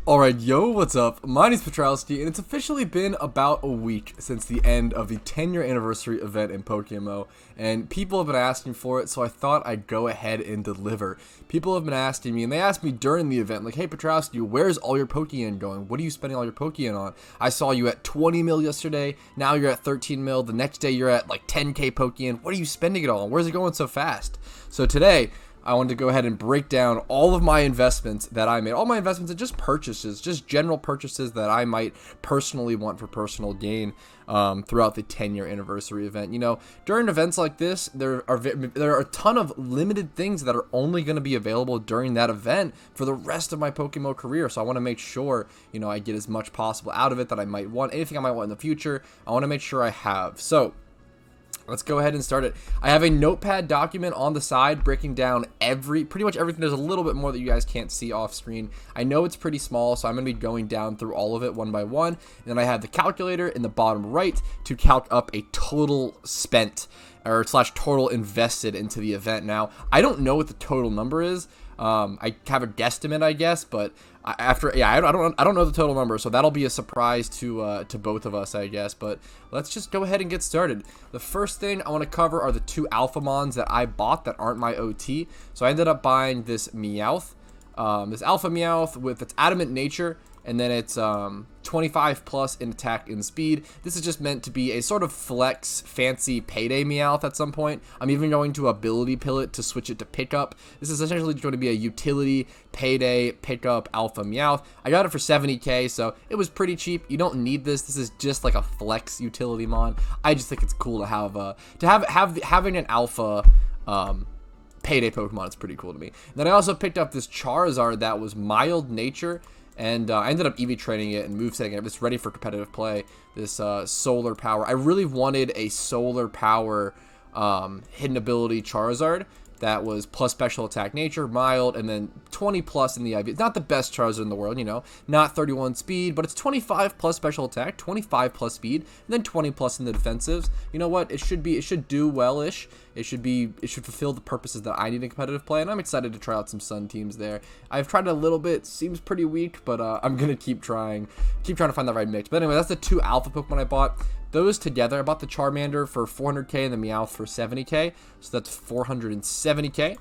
Alright, yo, what's up? My name's Patrouski, and it's officially been about a week since the end of the 10-year anniversary event in PokeMMO, and people have been asking for it, so I thought I'd go ahead and deliver. People have been asking me, and they asked me during the event, like, hey Patrouski, where's all your Pokeyen going? What are you spending all your Pokeyen on? I saw you at 20 mil yesterday, now you're at 13 mil, the next day you're at like 10k Pokeyen. What are you spending it all on? Where's it going so fast? So today, I wanted to go ahead and break down all of my investments that I made. All my investments and just purchases, just general purchases that I might personally want for personal gain throughout the 10-year anniversary event. You know, during events like this, there are a ton of limited things that are only going to be available during that event for the rest of my PokeMMO career. So I want to make sure, you know, I get as much possible out of it that I might want. Anything I might want in the future, I want to make sure I have. So let's go ahead and start it. I have a notepad document on the side breaking down pretty much everything. There's a little bit more that you guys can't see off screen. I know it's pretty small, so I'm going to be going down through all of it one by one. And then I have the calculator in the bottom right to calc up a total spent or / total invested into the event. Now, I don't know what the total number is. I have a guesstimate, I guess, but I don't know the total number, so that'll be a surprise to both of us, I guess. But let's just go ahead and get started. The first thing I want to cover are the two Alpha Mons that I bought that aren't my OT. So I ended up buying this Meowth, this Alpha Meowth with its adamant nature, and then it's 25 plus in attack and speed. This is just meant to be a sort of flex, fancy payday Meowth at some point. I'm even going to ability pill it to switch it to pickup. This is essentially going to be a utility, payday, pickup Alpha Meowth. I got it for 70k, so it was pretty cheap. You don't need this. This is just like a flex utility mon. I just think it's cool to have having an Alpha payday Pokemon. It's pretty cool to me. And then I also picked up this Charizard that was mild nature. And I ended up EV training it and movesetting it. It's ready for competitive play. This solar power. I really wanted a solar power hidden ability Charizard that was plus special attack nature, mild, and then 20 plus in the IV. It's not the best Charizard in the world, you know, not 31 speed, but it's 25 plus special attack, 25 plus speed, and then 20 plus in the defensives. You know what? It should do well-ish. It should fulfill the purposes that I need in competitive play, and I'm excited to try out some Sun teams there. I've tried it a little bit, seems pretty weak, but I'm gonna keep trying to find that right mix. But anyway, that's the two Alpha Pokemon I bought. Those together, I bought the Charmander for 400k and the Meowth for 70k, so that's 470k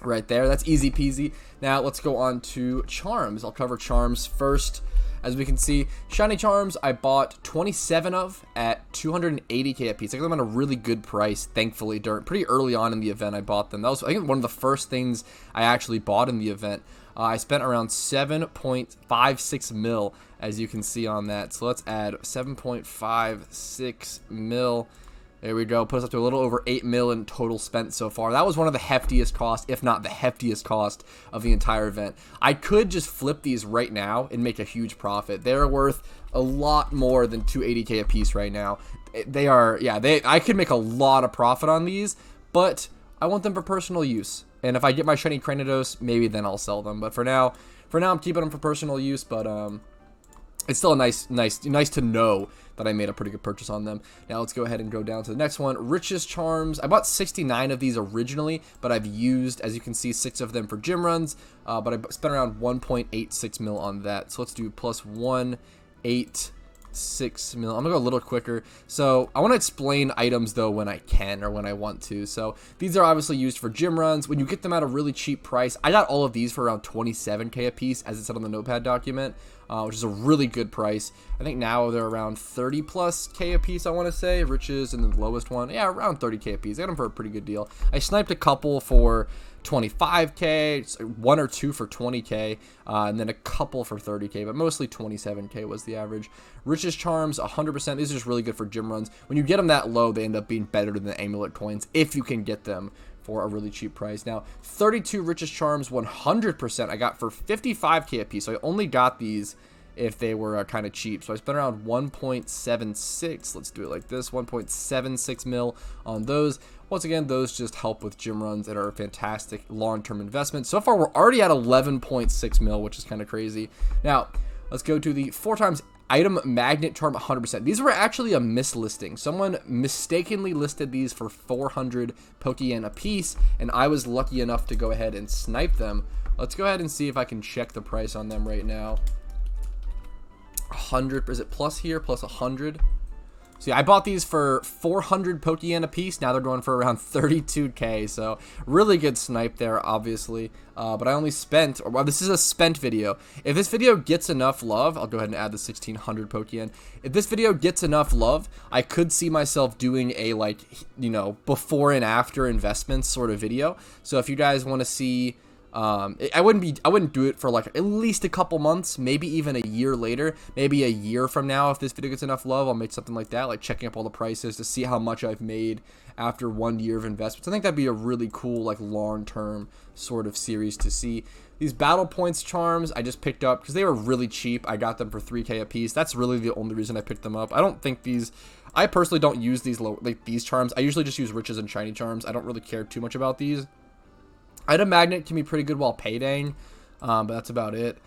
right there. That's easy peasy. Now let's go on to Charms. I'll cover Charms first. As we can see, Shiny Charms I bought 27 of at 280k a piece. I got them at a really good price, thankfully. Pretty early on in the event I bought them. That was, I think, one of the first things I actually bought in the event. I spent around 7.56 mil, as you can see on that. So let's add 7.56 mil. There we go. Put us up to a little over 8 mil in total spent so far. That was one of the heftiest costs, if not the heftiest cost of the entire event. I could just flip these right now and make a huge profit. They're worth a lot more than 280k a piece right now. They are, yeah, I could make a lot of profit on these, but I want them for personal use. And if I get my shiny Cranidos, maybe then I'll sell them. But for now I'm keeping them for personal use. But it's still a nice to know that I made a pretty good purchase on them. Now let's go ahead and go down to the next one. Richest Charms. I bought 69 of these originally, but I've used, as you can see, 6 of them for gym runs. But I spent around 1.86 mil on that. So let's do plus 1.86 mil. I'm gonna go a little quicker. So I want to explain items though when I can or when I want to. So these are obviously used for gym runs. When you get them at a really cheap price, I got all of these for around 27k a piece, as it said on the notepad document, which is a really good price. I think now they're around 30 plus k a piece, I want to say. Riches and the lowest one, yeah, around 30k a piece. I got them for a pretty good deal. I sniped a couple for 25k, 1 or 2 for 20k, and then a couple for 30k, but mostly 27k was the average. Richest Charms, 100%. These are just really good for gym runs. When you get them that low, they end up being better than the amulet coins if you can get them for a really cheap price. Now, 32 Richest Charms, 100% I got for 55k a piece. So I only got these if they were kind of cheap. So I spent around 1.76. Let's do it like this, 1.76 mil on those. Once again, those just help with gym runs and are a fantastic long-term investment. So far, we're already at 11.6 mil, which is kind of crazy. Now, let's go to the 4x item magnet charm 100%. These were actually a mislisting. Someone mistakenly listed these for 400 Pokeyen a piece, and I was lucky enough to go ahead and snipe them Let's go ahead and see if I can check the price on them right now. 100, is it plus here? Plus 100. So yeah, I bought these for 400 Pokeyen a piece. Now they're going for around 32k. So really good snipe there, obviously. But I only spent, or well, this is a spent video. If this video gets enough love, I'll go ahead and add the 1600 Pokeyen. If this video gets enough love, I could see myself doing a, like, you know, before and after investments sort of video. So if you guys want to see, I wouldn't do it for like at least a couple months, maybe even a year later, maybe a year from now. If this video gets enough love, I'll make something like that, like checking up all the prices to see how much I've made after 1 year of investments. I think that'd be a really cool, like, long-term sort of series to see. These battle points charms I just picked up because they were really cheap. I got them for 3k a piece. That's really the only reason I picked them up. I don't think these, I personally don't use these these charms. I usually just use riches and shiny charms. I don't really care too much about these. Item magnet can be pretty good while paydaying, but that's about it.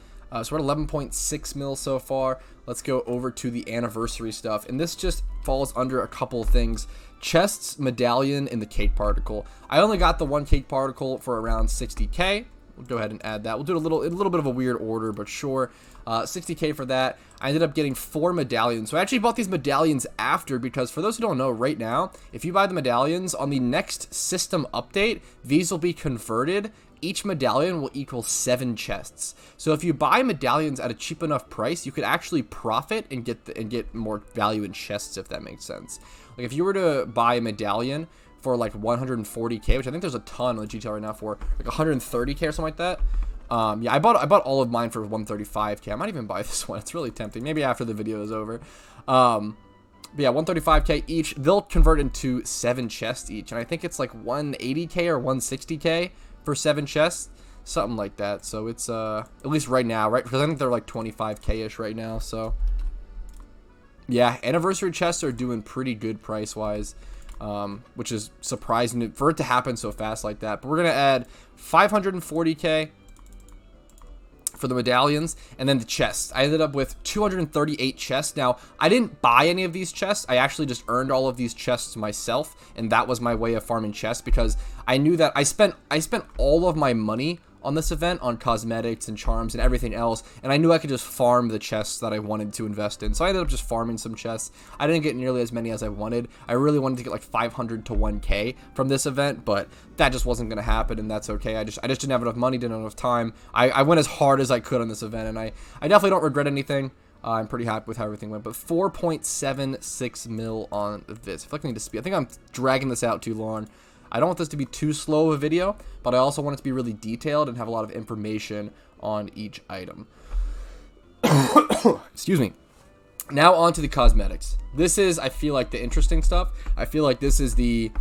So we're at 11.6 mil so far. Let's go over to the anniversary stuff, and this just falls under a couple of things. Chests, medallion, and the cake particle. I only got the one cake particle for around 60k. We'll go ahead and add that. We'll do a little bit of a weird order, but sure. 60k for that. I ended up getting 4 medallions. So I actually bought these medallions after, because for those who don't know, right now, if you buy the medallions on the next system update, these will be converted. Each medallion will equal 7 chests. So if you buy medallions at a cheap enough price, you could actually profit and get more value in chests, if that makes sense. Like if you were to buy a medallion for like 140k, which I think there's a ton on the GTL right now for like 130k or something like that. Yeah, I bought all of mine for 135k. I might even buy this one. It's really tempting. Maybe after the video is over. But yeah, 135k each. They'll convert into 7 chests each, and I think it's like 180k or 160k for 7 chests, something like that. So it's at least right now, right? Because I think they're like 25k ish right now. So yeah, anniversary chests are doing pretty good price wise. Which is surprising for it to happen so fast like that. But we're gonna add 540k for the medallions, and then the chests. I ended up with 238 chests. Now, I didn't buy any of these chests. I actually just earned all of these chests myself, and that was my way of farming chests, because I knew that I spent all of my money on this event on cosmetics and charms and everything else, and I knew I could just farm the chests that I wanted to invest in. So I ended up just farming some chests. I didn't get nearly as many as I wanted. I really wanted to get like 500 to 1k from this event, but that just wasn't going to happen, and that's okay. I just didn't have enough money, didn't have enough time. I went as hard as I could on this event, and I definitely don't regret anything. I'm pretty happy with how everything went, but 4.76 mil on this. I feel like I need to speed. I think I'm dragging this out too long. I don't want this to be too slow of a video, but I also want it to be really detailed and have a lot of information on each item. Excuse me. Now on to the cosmetics. This is, I feel like, the interesting stuff. I feel like this is the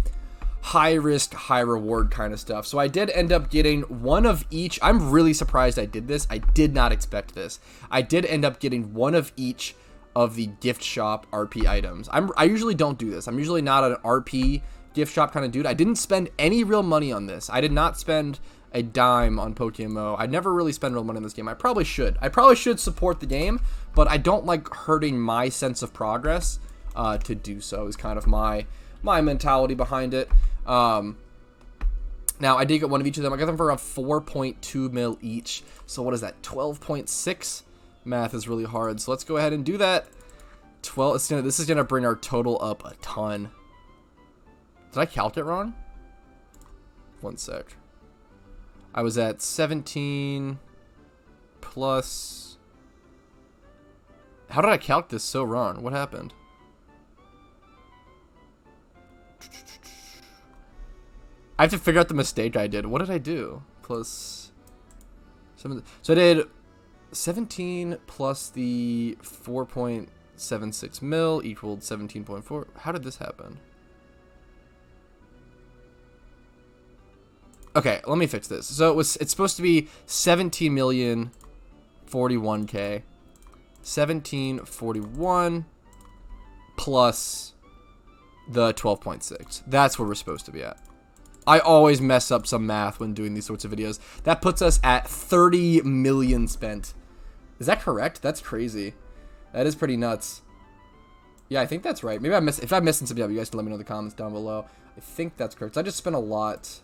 high risk, high reward kind of stuff. So I did end up getting one of each. I'm really surprised I did this. I did not expect this. I did end up getting one of each of the gift shop RP items. I usually don't do this. I'm usually not an RP gift shop kind of dude. I didn't spend any real money on this. I did not spend a dime on PokeMMO. I never really spend real money on this game. I probably should. I probably should support the game, but I don't like hurting my sense of progress to do so, is kind of my mentality behind it. Now, I did get one of each of them. I got them for around 4.2 mil each. So what is that? 12.6? Math is really hard. So let's go ahead and do that. This is going to bring our total up a ton. Did I calc it wrong? One sec. I was at 17 plus... How did I calc this so wrong? What happened? I have to figure out the mistake I did. What did I do? Plus... So I did 17 plus the 4.76 mil equaled 17.4. How did this happen? Okay, let me fix this. So it's supposed to be 17,041,041k. 1741 plus the 12.6. That's where we're supposed to be at. I always mess up some math when doing these sorts of videos. That puts us at 30 million spent. Is that correct? That's crazy. That is pretty nuts. Yeah, I think that's right. Maybe if I'm missing something up, you guys can let me know in the comments down below. I think that's correct. I just spent a lot.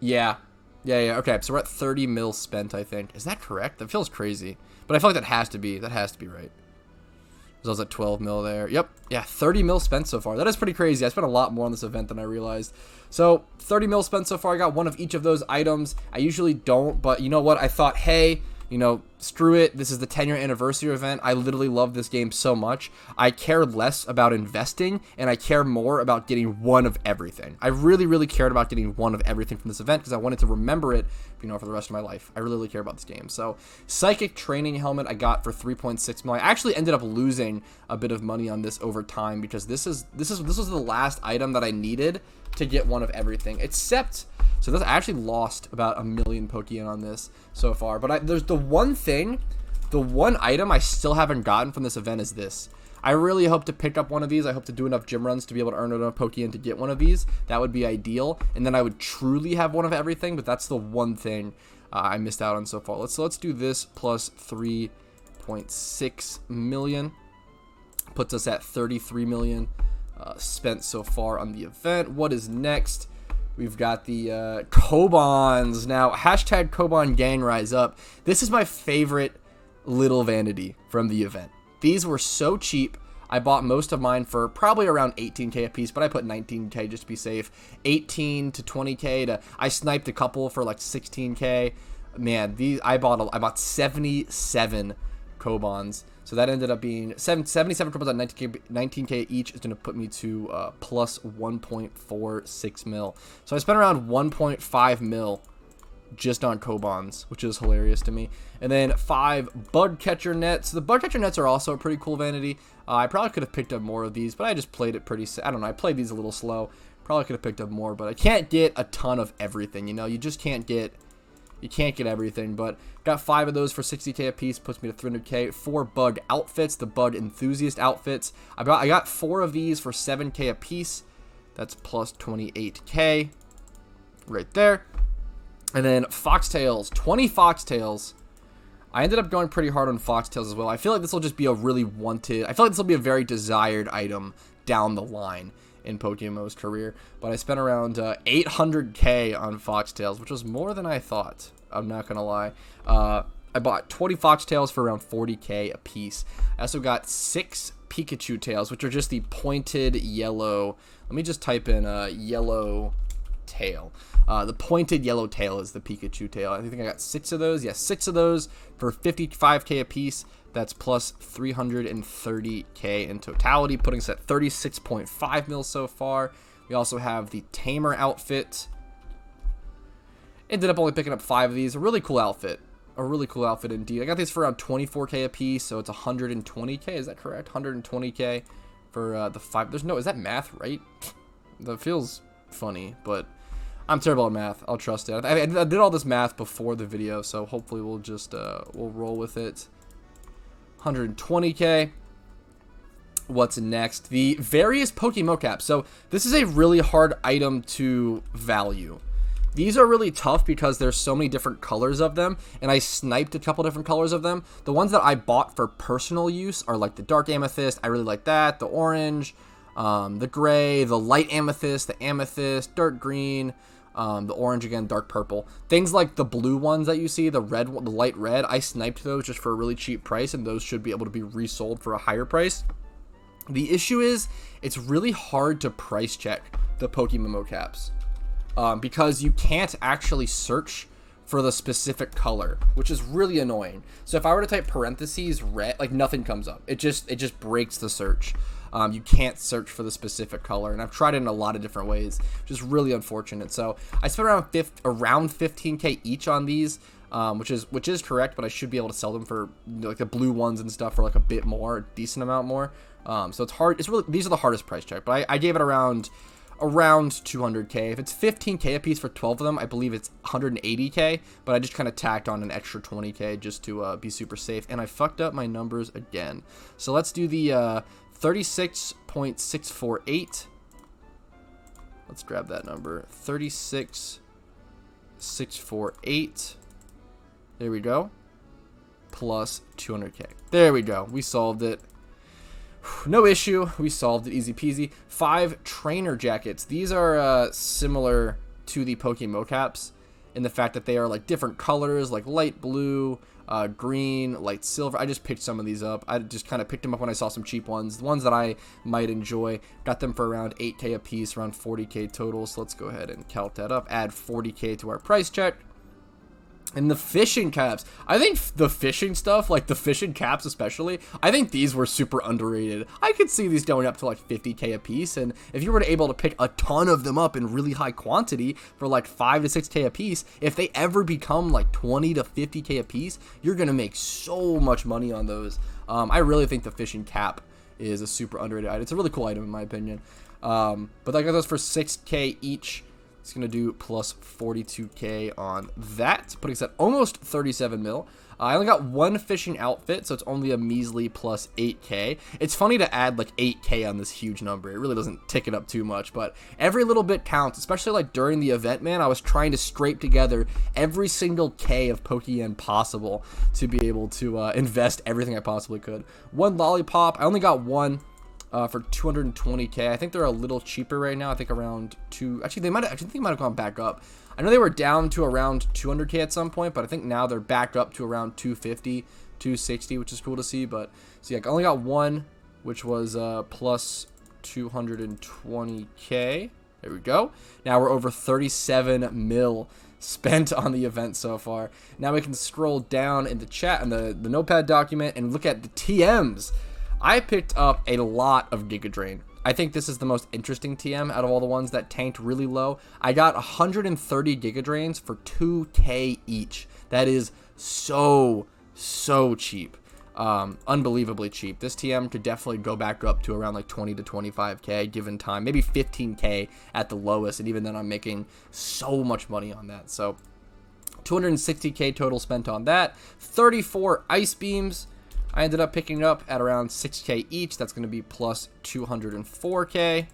Yeah. Yeah. Okay, so we're at 30 mil spent, I think. Is that correct? That feels crazy. But I feel like that has to be. That has to be right. So I was at 12 mil there. Yep. Yeah, 30 mil spent so far. That is pretty crazy. I spent a lot more on this event than I realized. So 30 mil spent so far. I got one of each of those items. I usually don't, but you know what? I thought, hey, you know, screw it. This is the 10-year anniversary event. I literally love this game so much. I care less about investing, and I care more about getting one of everything. I really, really cared about getting one of everything from this event because I wanted to remember it, you know, for the rest of my life. I really, really care about this game. So, Psychic Training Helmet I got for 3.6 mil. I actually ended up losing a bit of money on this over time because this was the last item that I needed to get one of everything, except. So this, I actually lost about 1 million Pokeyen on this so far. But there's the one item I still haven't gotten from this event is this. I really hope to pick up one of these. I hope to do enough gym runs to be able to earn enough Pokeyen to get one of these. That would be ideal. And then I would truly have one of everything. But that's the one thing I missed out on so far. Let's do this plus 3.6 million. Puts us at 33 million spent so far on the event. What is next? We've got the Kobans. Now, hashtag Koban gang rise up. This is my favorite little vanity from the event. These were so cheap. I bought most of mine for probably around 18k a piece, but I put 19k just to be safe. 18 to 20k I sniped a couple for like 16k. Man, I bought 77 Kobans. So that ended up being 77 Kobans at 19k each is going to put me to plus 1.46 mil. So I spent around 1.5 mil just on Kobans, which is hilarious to me. And then 5 bug catcher nets. The bug catcher nets are also a pretty cool vanity. I probably could have picked up more of these, but I just played it pretty, I don't know, I played these a little slow. Probably could have picked up more, but I can't get a ton of everything, you know? You just can't get everything, but got 5 of those for 60k a piece, puts me to 300k. 4 bug outfits, the bug enthusiast outfits. I got 4 of these for 7k a piece. That's plus 28k right there. And then Foxtails, 20 Foxtails. I ended up going pretty hard on Foxtails as well. I feel like this will just be a really wanted, I feel like this will be a very desired item down the line in PokeMMO's career, but I spent around 800k on Foxtails, which was more than I thought. I'm not gonna lie. I bought 20 Foxtails for around 40k a piece. I also got 6 Pikachu Tails, which are just the pointed yellow. Let me just type in yellow tail. The pointed yellow tail is the Pikachu tail. I think I got 6 of those. Yeah, 6 of those for 55k a piece. That's plus 330k in totality, putting us at 36.5 mil so far. We also have the Tamer outfit. Ended up only picking up 5 of these. A really cool outfit. A really cool outfit indeed. I got these for around 24k a piece, so it's 120k. Is that correct? 120k for the 5. There's no, is that math right? That feels funny, but I'm terrible at math. I'll trust it. I did all this math before the video, so hopefully we'll just we'll roll with it. 120k. What's next? The various PokeMMO caps. So this is a really hard item to value. These are really tough because there's so many different colors of them, and I sniped a couple different colors of them. The ones that I bought for personal use are like the dark amethyst. I really like that. The orange, the gray, the light amethyst, the amethyst, dark green, the orange again, dark purple. Things like the blue ones that you see, the red, the light red, I sniped those just for a really cheap price, and those should be able to be resold for a higher price. The issue is it's really hard to price check the PokeMMO caps because you can't actually search for the specific color, which is really annoying. So if I were to type parentheses red, like nothing comes up. It just breaks the search. You can't search for the specific color, and I've tried it in a lot of different ways, which is really unfortunate. So I spent around 15k each on these, which is correct, but I should be able to sell them for like the blue ones and stuff for like a bit more, a decent amount more. So it's hard. It's really, these are the hardest price check, but I gave it around 200k. If it's 15k a piece for 12 of them, I believe it's 180k, but I just kind of tacked on an extra 20k just to be super safe, and I fucked up my numbers again. So let's do the 36.648. Let's grab that number. 36.648. There we go. Plus 200k. There we go. We solved it. No issue. We solved it. Easy peasy. 5 trainer jackets. These are similar to the PokeMMO caps. in the fact that they are like different colors, like light blue, green, light silver. I just picked some of these up. I just kind of picked them up when I saw some cheap ones, the ones that I might enjoy. Got them for around 8K a piece, around 40K total. So let's go ahead and count that up, add 40K to our price check. And the fishing caps, I think the fishing stuff, like the fishing caps especially, I think these were super underrated. I could see these going up to like 50K a piece, and if you were able to pick a ton of them up in really high quantity for like 5 to 6K a piece, if they ever become like 20 to 50K a piece, you're gonna make so much money on those. I really think the fishing cap is a super underrated item. It's a really cool item in my opinion. But I got those for 6K each. It's going to do plus 42K on that, putting us at almost 37 mil. I only got one fishing outfit, so it's only a measly plus 8K. It's funny to add like 8K on this huge number. It really doesn't tick it up too much, but every little bit counts, especially like during the event, man. I was trying to scrape together every single K of Pokeyen possible to be able to invest everything I possibly could. One lollipop. I only got one. For 220K. I think they're a little cheaper right now. I think around I think they might have gone back up. I know they were down to around 200K at some point, but I think now they're back up to around 250, 260, which is cool to see. But so yeah, I only got one, which was plus 220K. There we go. Now we're over 37 mil spent on the event so far. Now we can scroll down in the chat and the notepad document and look at the TMs. I picked up a lot of Giga Drain. I think this is the most interesting TM out of all the ones that tanked really low. I got 130 Giga Drains for 2K each. That is so cheap. Unbelievably cheap. This TM could definitely go back up to around like 20 to 25K given time. Maybe 15K at the lowest, and even then I'm making so much money on that. So 260K total spent on that. 34 Ice Beams. I ended up picking up at around 6K each. That's going to be plus 204K.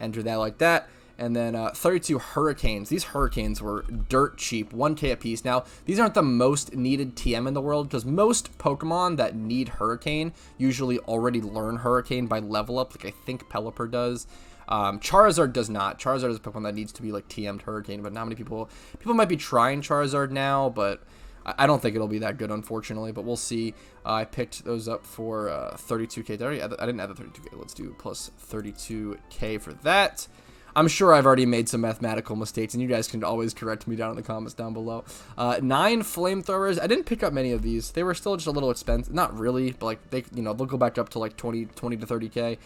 Enter that like that. And then 32 Hurricanes. These Hurricanes were dirt cheap, 1K a piece. Now, these aren't the most needed TM in the world because most Pokemon that need Hurricane usually already learn Hurricane by level up, like I think Pelipper does. Charizard does not. Charizard is a Pokemon that needs to be like TM'd Hurricane, but not many people might be trying Charizard now, but I don't think it'll be that good, unfortunately, but we'll see. I picked those up for 32K. I didn't add the 32K. Let's do plus 32K for that. I'm sure I've already made some mathematical mistakes, and you guys can always correct me down in the comments down below. 9 Flamethrowers. I didn't pick up many of these. They were still just a little expensive. Not really, but like they'll go back up to like 20 to 30K.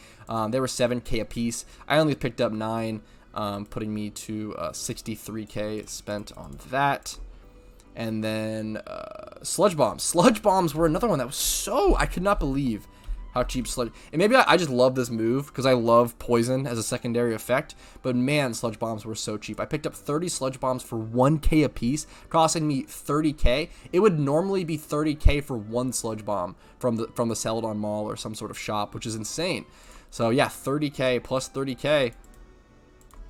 They were 7K a piece. I only picked up 9, putting me to 63K spent on that. And then Sludge Bombs. Sludge Bombs were another one that was I could not believe how cheap Sludge. And maybe I just love this move because I love Poison as a secondary effect. But man, Sludge Bombs were so cheap. I picked up 30 Sludge Bombs for 1K a piece, costing me 30K. It would normally be 30K for one Sludge Bomb from the Celadon Mall or some sort of shop, which is insane. So yeah, 30K plus 30K.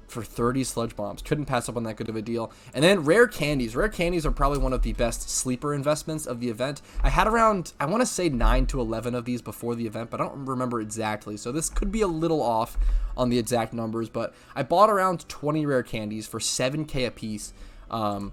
For 30 Sludge Bombs. Couldn't pass up on that good of a deal. And then Rare Candies. Rare Candies are probably one of the best sleeper investments of the event. I had around, I want to say 9 to 11 of these before the event, but I don't remember exactly. So this could be a little off on the exact numbers, but I bought around 20 Rare Candies for 7K a piece. So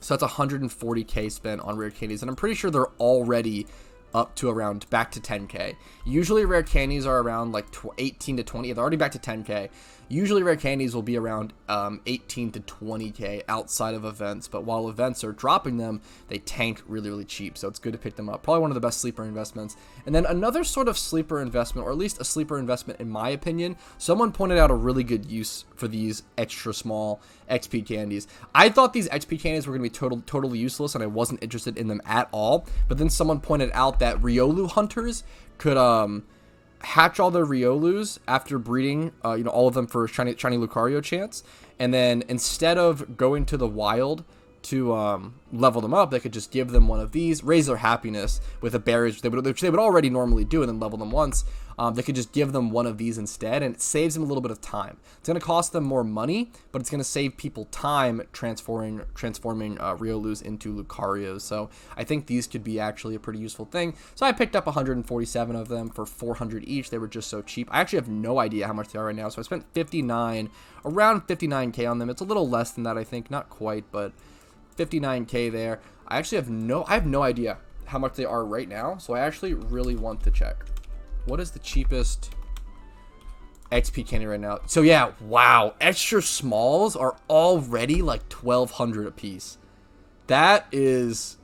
that's 140K spent on Rare Candies, and I'm pretty sure they're already up to around back to 10K. Usually Rare Candies are around like 18 to 20. They're already back to 10K. Usually Rare Candies will be around 18 to 20K outside of events, but while events are dropping them, they tank really cheap, so it's good to pick them up. Probably one of the best sleeper investments. And then another sort of sleeper investment, or at least a sleeper investment in my opinion, someone pointed out a really good use for these extra small XP candies. I thought these XP candies were going to be totally useless, and I wasn't interested in them at all, but then someone pointed out that Riolu hunters could hatch all their Riolus after breeding, all of them for shiny Lucario chance, and then instead of going to the wild to level them up, they could just give them one of these, raise their happiness with a berry, which they would already normally do, and then level them once. They could just give them one of these instead, and it saves them a little bit of time. It's going to cost them more money, but it's going to save people time transforming Riolus into Lucarios. So I think these could be actually a pretty useful thing. So I picked up 147 of them for 400 each. They were just so cheap. I actually have no idea how much they are right now. So I spent around 59k on them. It's a little less than that, I think, not quite, but 59k there. I have no idea how much they are right now. So I actually really want to check. What is the cheapest XP candy right now? So yeah, wow, extra smalls are already like 1,200 a piece. That is,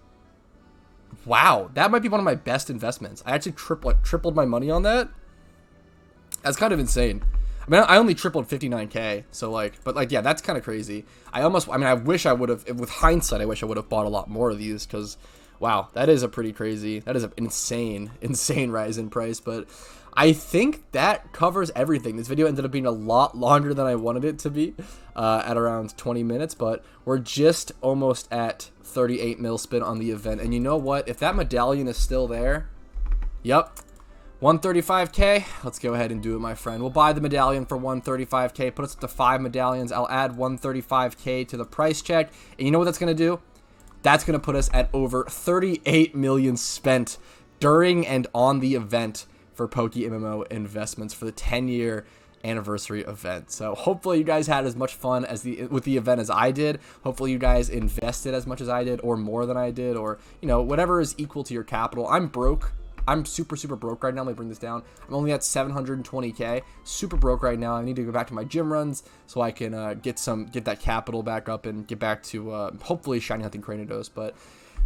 wow, that might be one of my best investments. I actually tripled my money on that. That's kind of insane. I mean, I only tripled 59k, so like, but like, yeah, that's kind of crazy. I wish I would have, with hindsight, I wish I would have bought a lot more of these, because wow, that is an insane rise in price. But I think that covers everything. This video ended up being a lot longer than I wanted it to be, at around 20 minutes, but we're just almost at 38 mil spin on the event. And you know what? If that medallion is still there, yep, 135k, let's go ahead and do it, my friend. We'll buy the medallion for 135k, put us up to 5 medallions. I'll add 135k to the price check, and you know what that's going to do? That's going to put us at over 38 million spent during and on the event for PokeMMO investments for the 10-year anniversary event. So hopefully you guys had as much fun with the event as I did. Hopefully you guys invested as much as I did, or more than I did, or whatever is equal to your capital. I'm broke. I'm super broke right now. Let me bring this down. I'm only at 720k. Super broke right now. I need to go back to my gym runs so I can get that capital back up and get back to hopefully shiny hunting Cranidos. But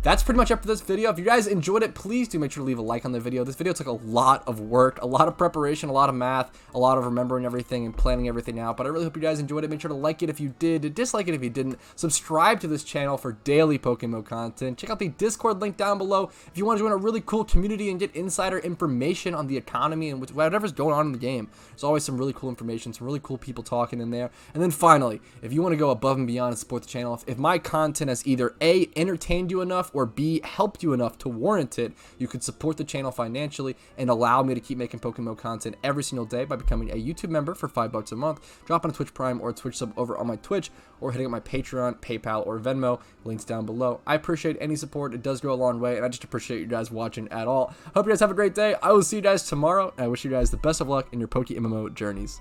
that's pretty much it for this video. If you guys enjoyed it, please do make sure to leave a like on the video. This video took a lot of work, a lot of preparation, a lot of math, a lot of remembering everything and planning everything out. But I really hope you guys enjoyed it. Make sure to like it if you did, dislike it if you didn't. Subscribe to this channel for daily PokeMMO content. Check out the Discord link down below if you want to join a really cool community and get insider information on the economy and whatever's going on in the game. There's always some really cool information, some really cool people talking in there. And then finally, if you want to go above and beyond and support the channel, if my content has either A, entertained you enough, or B, helped you enough to warrant it, you could support the channel financially and allow me to keep making PokeMMO content every single day by becoming a YouTube member for $5 a month, dropping a Twitch Prime or a Twitch sub over on my Twitch, or hitting up my Patreon, PayPal, or Venmo, links down below. I appreciate any support. It does go a long way, and I just appreciate you guys watching at all. Hope you guys have a great day. I will see you guys tomorrow, and I wish you guys the best of luck in your PokeMMO journeys.